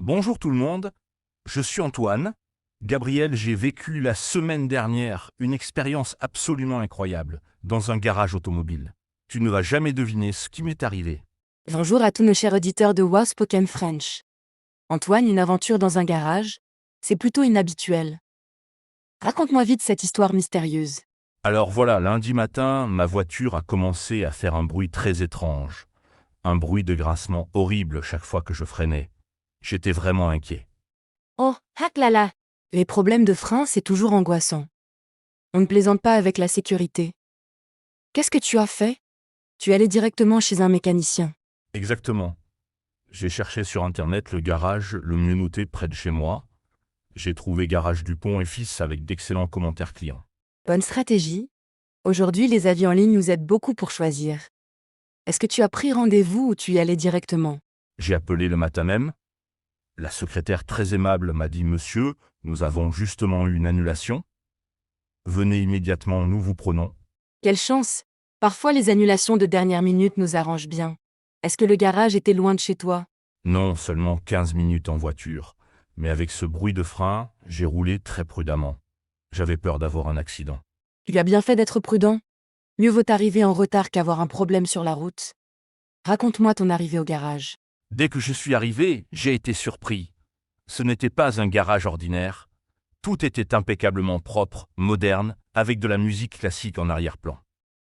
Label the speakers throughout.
Speaker 1: Bonjour tout le monde, je suis Antoine. Gabriel, j'ai vécu la semaine dernière une expérience absolument incroyable dans un garage automobile. Tu ne vas jamais deviner ce qui m'est arrivé.
Speaker 2: Bonjour à tous nos chers auditeurs de Wow Spoken French. Antoine, une aventure dans un garage, c'est plutôt inhabituel. Raconte-moi vite cette histoire mystérieuse.
Speaker 1: Alors voilà, lundi matin, ma voiture a commencé à faire un bruit très étrange. Un bruit de grincement horrible chaque fois que je freinais. J'étais vraiment inquiet.
Speaker 2: Oh, hack là. Les problèmes de frein, c'est toujours angoissant. On ne plaisante pas avec la sécurité. Qu'est-ce que tu as fait? Tu es allé directement chez un mécanicien.
Speaker 1: Exactement. J'ai cherché sur Internet le garage le mieux noté près de chez moi. J'ai trouvé Garage Dupont et Fils avec d'excellents commentaires clients.
Speaker 2: Bonne stratégie. Aujourd'hui, les avis en ligne nous aident beaucoup pour choisir. Est-ce que tu as pris rendez-vous ou tu y allais directement?
Speaker 1: J'ai appelé le matin même. La secrétaire très aimable m'a dit « Monsieur, nous avons justement eu une annulation. Venez immédiatement, nous vous prenons. »
Speaker 2: Quelle chance! Parfois les annulations de dernière minute nous arrangent bien. Est-ce que le garage était loin de chez toi?
Speaker 1: Non, seulement 15 minutes en voiture. Mais avec ce bruit de frein, j'ai roulé très prudemment. J'avais peur d'avoir un accident.
Speaker 2: Tu as bien fait d'être prudent. Mieux vaut arriver en retard qu'avoir un problème sur la route. Raconte-moi ton arrivée au garage.
Speaker 1: Dès que je suis arrivé, j'ai été surpris. Ce n'était pas un garage ordinaire. Tout était impeccablement propre, moderne, avec de la musique classique en arrière-plan.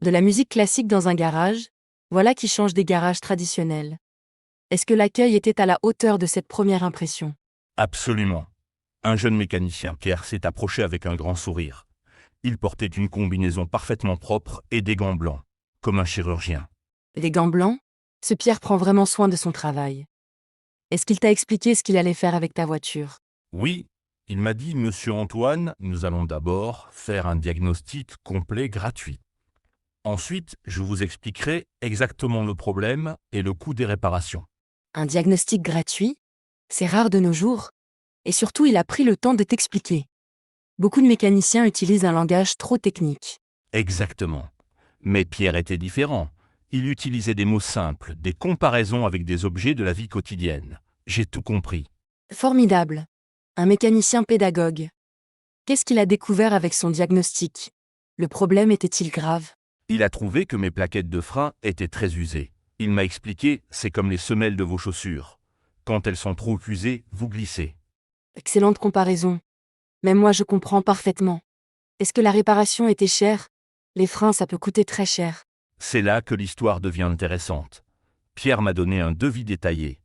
Speaker 2: De la musique classique dans un garage, voilà qui change des garages traditionnels. Est-ce que l'accueil était à la hauteur de cette première impression?
Speaker 1: Absolument. Un jeune mécanicien, Pierre, s'est approché avec un grand sourire. Il portait une combinaison parfaitement propre et des gants blancs, comme un chirurgien.
Speaker 2: Les gants blancs? Ce Pierre prend vraiment soin de son travail. Est-ce qu'il t'a expliqué ce qu'il allait faire avec ta voiture?
Speaker 1: Oui, il m'a dit « Monsieur Antoine, nous allons d'abord faire un diagnostic complet gratuit. Ensuite, je vous expliquerai exactement le problème et le coût des réparations. »
Speaker 2: Un diagnostic gratuit? C'est rare de nos jours. Et surtout, il a pris le temps de t'expliquer. Beaucoup de mécaniciens utilisent un langage trop technique.
Speaker 1: Exactement. Mais Pierre était différent. Il utilisait des mots simples, des comparaisons avec des objets de la vie quotidienne. J'ai tout compris.
Speaker 2: Formidable. Un mécanicien pédagogue. Qu'est-ce qu'il a découvert avec son diagnostic? Le problème était-il grave?
Speaker 1: Il a trouvé que mes plaquettes de frein étaient très usées. Il m'a expliqué, c'est comme les semelles de vos chaussures. Quand elles sont trop usées, vous glissez.
Speaker 2: Excellente comparaison. Même moi, je comprends parfaitement. Est-ce que la réparation était chère? Les freins, ça peut coûter très cher.
Speaker 1: C'est là que l'histoire devient intéressante. Pierre m'a donné un devis détaillé.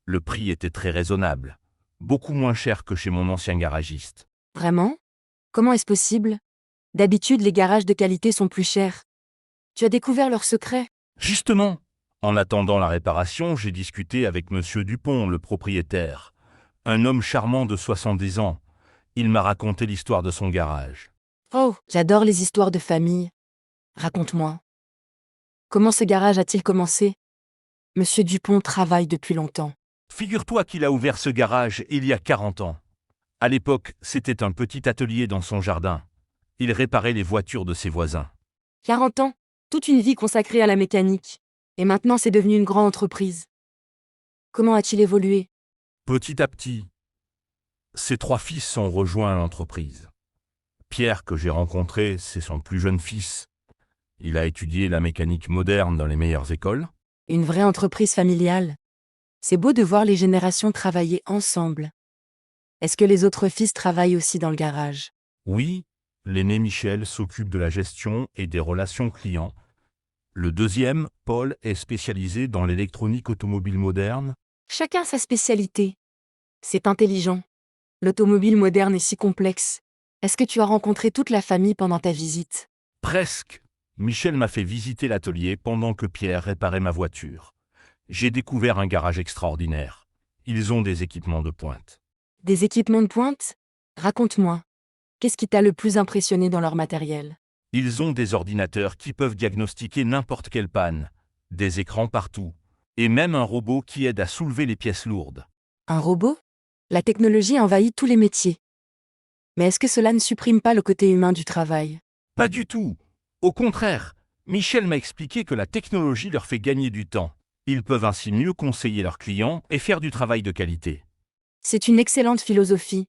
Speaker 1: Le prix était très raisonnable. Beaucoup moins cher que chez mon ancien garagiste.
Speaker 2: Vraiment? Comment est-ce possible? D'habitude, les garages de qualité sont plus chers. Tu as découvert leur secret?
Speaker 1: Justement, en attendant la réparation, j'ai discuté avec Monsieur Dupont, le propriétaire. Un homme charmant de 70 ans. Il m'a raconté l'histoire de son garage.
Speaker 2: Oh, j'adore les histoires de famille. Raconte-moi. Comment ce garage a-t-il commencé? Monsieur Dupont travaille depuis longtemps.
Speaker 1: Figure-toi qu'il a ouvert ce garage il y a 40 ans. À l'époque, c'était un petit atelier dans son jardin. Il réparait les voitures de ses voisins.
Speaker 2: 40 ans, toute une vie consacrée à la mécanique. Et maintenant, c'est devenu une grande entreprise. Comment a-t-il évolué?
Speaker 1: Petit à petit, ses 3 fils ont rejoint l'entreprise. Pierre, que j'ai rencontré, c'est son plus jeune fils. Il a étudié la mécanique moderne dans les meilleures écoles.
Speaker 2: Une vraie entreprise familiale. C'est beau de voir les générations travailler ensemble. Est-ce que les autres fils travaillent aussi dans le garage?
Speaker 1: Oui, l'aîné Michel s'occupe de la gestion et des relations clients. Le deuxième, Paul, est spécialisé dans l'électronique automobile moderne.
Speaker 2: Chacun sa spécialité. C'est intelligent. L'automobile moderne est si complexe. Est-ce que tu as rencontré toute la famille pendant ta visite?
Speaker 1: Presque. Michel m'a fait visiter l'atelier pendant que Pierre réparait ma voiture. J'ai découvert un garage extraordinaire. Ils ont des équipements de pointe.
Speaker 2: Des équipements de pointe? Raconte-moi. Qu'est-ce qui t'a le plus impressionné dans leur matériel?
Speaker 1: Ils ont des ordinateurs qui peuvent diagnostiquer n'importe quelle panne, des écrans partout, et même un robot qui aide à soulever les pièces lourdes.
Speaker 2: Un robot? La technologie envahit tous les métiers. Mais est-ce que cela ne supprime pas le côté humain du travail?
Speaker 1: Pas du tout. Au contraire, Michel m'a expliqué que la technologie leur fait gagner du temps. Ils peuvent ainsi mieux conseiller leurs clients et faire du travail de qualité.
Speaker 2: C'est une excellente philosophie.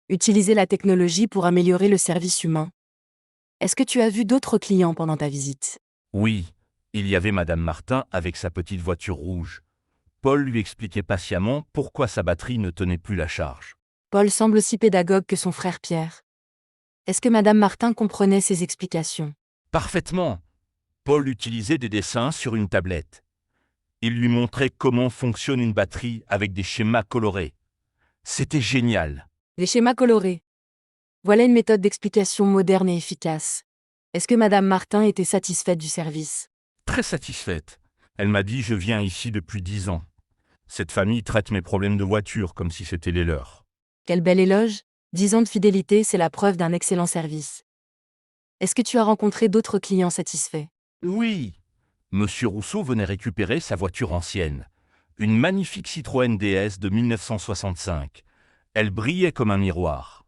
Speaker 2: Utiliser la technologie pour améliorer le service humain. Est-ce que tu as vu d'autres clients pendant ta visite?
Speaker 1: Oui, il y avait Madame Martin avec sa petite voiture rouge. Paul lui expliquait patiemment pourquoi sa batterie ne tenait plus la charge.
Speaker 2: Paul semble aussi pédagogue que son frère Pierre. Est-ce que Madame Martin comprenait ses explications?
Speaker 1: Parfaitement. Paul utilisait des dessins sur une tablette. Il lui montrait comment fonctionne une batterie avec des schémas colorés. C'était génial.
Speaker 2: Les schémas colorés. Voilà une méthode d'explication moderne et efficace. Est-ce que Madame Martin était satisfaite du service?
Speaker 1: Très satisfaite. Elle m'a dit « Je viens ici depuis 10 ans. Cette famille traite mes problèmes de voiture comme si c'était les leurs. »
Speaker 2: Quel bel éloge! 10 ans de fidélité, c'est la preuve d'un excellent service. Est-ce que tu as rencontré d'autres clients satisfaits?
Speaker 1: Oui. Monsieur Rousseau venait récupérer sa voiture ancienne. Une magnifique Citroën DS de 1965. Elle brillait comme un miroir.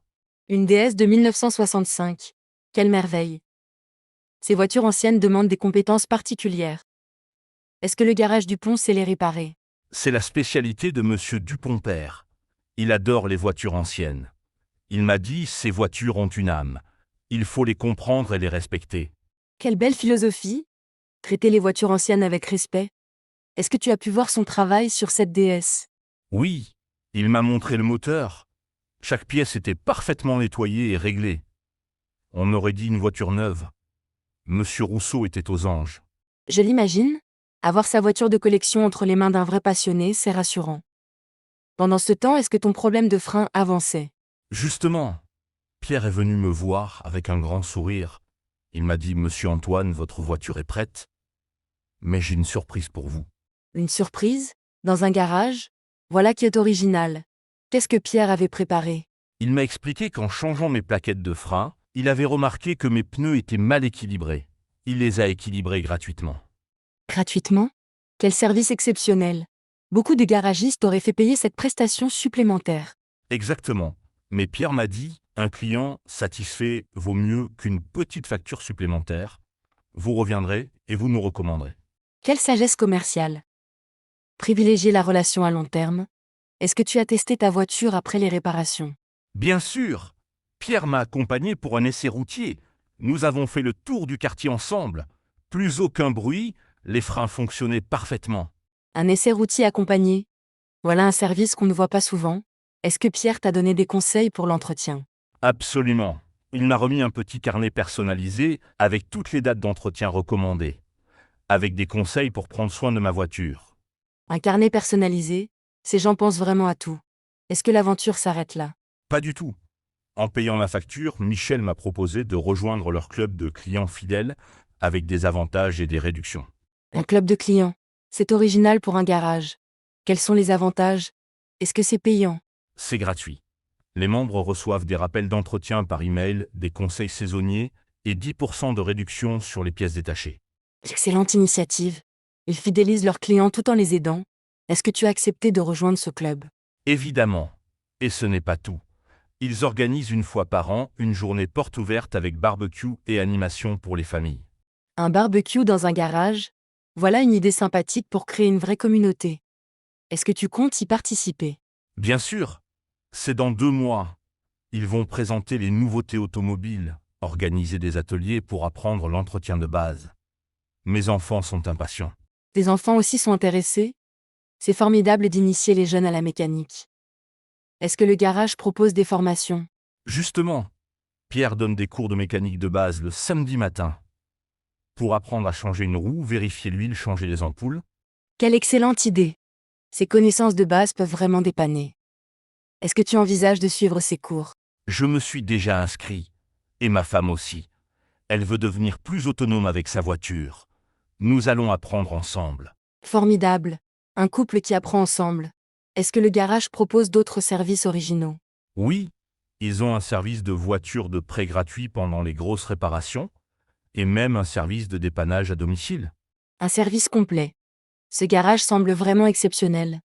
Speaker 2: Une DS de 1965. Quelle merveille! Ces voitures anciennes demandent des compétences particulières. Est-ce que le garage du pont sait les réparer?
Speaker 1: C'est la spécialité de Monsieur Dupont-Père. Il adore les voitures anciennes. Il m'a dit « Ces voitures ont une âme. Il faut les comprendre et les respecter. »
Speaker 2: Quelle belle philosophie! Traiter les voitures anciennes avec respect. Est-ce que tu as pu voir son travail sur cette DS?
Speaker 1: Oui, il m'a montré le moteur. Chaque pièce était parfaitement nettoyée et réglée. On aurait dit une voiture neuve. Monsieur Rousseau était aux anges.
Speaker 2: Je l'imagine. Avoir sa voiture de collection entre les mains d'un vrai passionné, c'est rassurant. Pendant ce temps, est-ce que ton problème de frein avançait?
Speaker 1: Justement, Pierre est venu me voir avec un grand sourire. Il m'a dit « Monsieur Antoine, votre voiture est prête. Mais j'ai une surprise pour vous. »
Speaker 2: Une surprise? Dans un garage? Voilà qui est original. Qu'est-ce que Pierre avait préparé?
Speaker 1: Il m'a expliqué qu'en changeant mes plaquettes de frein, il avait remarqué que mes pneus étaient mal équilibrés. Il les a équilibrés gratuitement.
Speaker 2: Gratuitement? Quel service exceptionnel! Beaucoup de garagistes auraient fait payer cette prestation supplémentaire.
Speaker 1: Exactement. Mais Pierre m'a dit « Un client satisfait vaut mieux qu'une petite facture supplémentaire. Vous reviendrez et vous nous recommanderez. »
Speaker 2: Quelle sagesse commerciale! Privilégier la relation à long terme. Est-ce que tu as testé ta voiture après les réparations?
Speaker 1: Bien sûr. Pierre m'a accompagné pour un essai routier. Nous avons fait le tour du quartier ensemble. Plus aucun bruit, les freins fonctionnaient parfaitement.
Speaker 2: Un essai routier accompagné. Voilà un service qu'on ne voit pas souvent. Est-ce que Pierre t'a donné des conseils pour l'entretien?
Speaker 1: Absolument. Il m'a remis un petit carnet personnalisé avec toutes les dates d'entretien recommandées, avec des conseils pour prendre soin de ma voiture.
Speaker 2: Un carnet personnalisé? Ces gens pensent vraiment à tout. Est-ce que l'aventure s'arrête là?
Speaker 1: Pas du tout. En payant la facture, Michel m'a proposé de rejoindre leur club de clients fidèles avec des avantages et des réductions.
Speaker 2: Un club de clients. C'est original pour un garage. Quels sont les avantages? Est-ce que c'est payant?
Speaker 1: C'est gratuit. Les membres reçoivent des rappels d'entretien par email, des conseils saisonniers et 10% de réduction sur les pièces détachées.
Speaker 2: Excellente initiative. Ils fidélisent leurs clients tout en les aidant. Est-ce que tu as accepté de rejoindre ce club?
Speaker 1: Évidemment. Et ce n'est pas tout. Ils organisent une fois par an une journée porte ouverte avec barbecue et animation pour les familles.
Speaker 2: Un barbecue dans un garage? Voilà une idée sympathique pour créer une vraie communauté. Est-ce que tu comptes y participer?
Speaker 1: Bien sûr, c'est dans 2 mois. Ils vont présenter les nouveautés automobiles, organiser des ateliers pour apprendre l'entretien de base. Mes enfants sont impatients.
Speaker 2: Tes enfants aussi sont intéressés? C'est formidable d'initier les jeunes à la mécanique. Est-ce que le garage propose des formations?
Speaker 1: Justement, Pierre donne des cours de mécanique de base le samedi matin. Pour apprendre à changer une roue, vérifier l'huile, changer les ampoules.
Speaker 2: Quelle excellente idée! Ces connaissances de base peuvent vraiment dépanner. Est-ce que tu envisages de suivre ces cours?
Speaker 1: Je me suis déjà inscrit. Et ma femme aussi. Elle veut devenir plus autonome avec sa voiture. Nous allons apprendre ensemble.
Speaker 2: Formidable. Un couple qui apprend ensemble. Est-ce que le garage propose d'autres services originaux?
Speaker 1: Oui, ils ont un service de voiture de prêt gratuit pendant les grosses réparations et même un service de dépannage à domicile.
Speaker 2: Un service complet. Ce garage semble vraiment exceptionnel.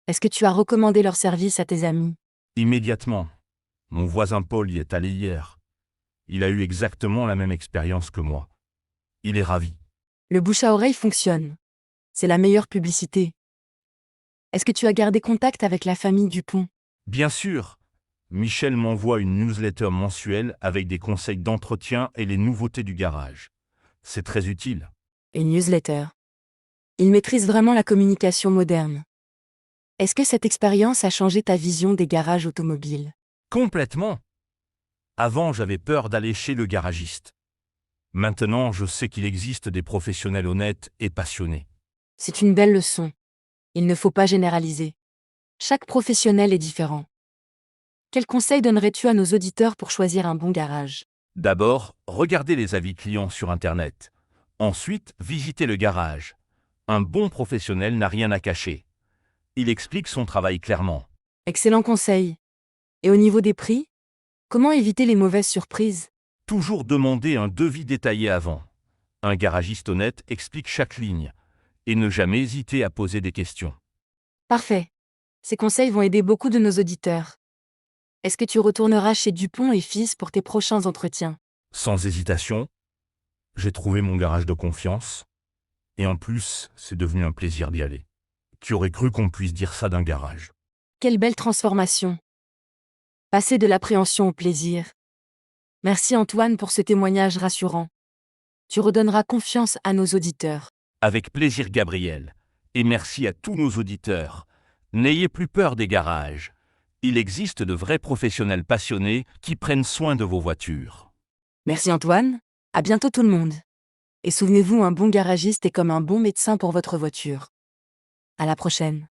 Speaker 2: Est-ce que tu as recommandé leur service à tes amis?
Speaker 1: Immédiatement. Mon voisin Paul y est allé hier. Il a eu exactement la même expérience que moi. Il est ravi.
Speaker 2: Le bouche à oreille fonctionne. C'est la meilleure publicité. Est-ce que tu as gardé contact avec la famille Dupont?
Speaker 1: Bien sûr, Michel m'envoie une newsletter mensuelle avec des conseils d'entretien et les nouveautés du garage. C'est très utile.
Speaker 2: Une newsletter. Il maîtrise vraiment la communication moderne. Est-ce que cette expérience a changé ta vision des garages automobiles?
Speaker 1: Complètement. Avant, j'avais peur d'aller chez le garagiste. Maintenant, je sais qu'il existe des professionnels honnêtes et passionnés.
Speaker 2: C'est une belle leçon. Il ne faut pas généraliser. Chaque professionnel est différent. Quels conseils donnerais-tu à nos auditeurs pour choisir un bon garage?
Speaker 1: D'abord, regardez les avis clients sur Internet. Ensuite, visitez le garage. Un bon professionnel n'a rien à cacher. Il explique son travail clairement.
Speaker 2: Excellent conseil. Et au niveau des prix? Comment éviter les mauvaises surprises?
Speaker 1: Toujours demander un devis détaillé avant. Un garagiste honnête explique chaque ligne. Et ne jamais hésiter à poser des questions.
Speaker 2: Parfait. Ces conseils vont aider beaucoup de nos auditeurs. Est-ce que tu retourneras chez Dupont et Fils pour tes prochains entretiens?
Speaker 1: Sans hésitation, j'ai trouvé mon garage de confiance. Et en plus, c'est devenu un plaisir d'y aller. Qui aurait cru qu'on puisse dire ça d'un garage?
Speaker 2: Quelle belle transformation. Passer de l'appréhension au plaisir. Merci Antoine pour ce témoignage rassurant. Tu redonneras confiance à nos auditeurs.
Speaker 1: Avec plaisir, Gabriel. Et merci à tous nos auditeurs. N'ayez plus peur des garages. Il existe de vrais professionnels passionnés qui prennent soin de vos voitures.
Speaker 2: Merci Antoine. À bientôt tout le monde. Et souvenez-vous, un bon garagiste est comme un bon médecin pour votre voiture. À la prochaine.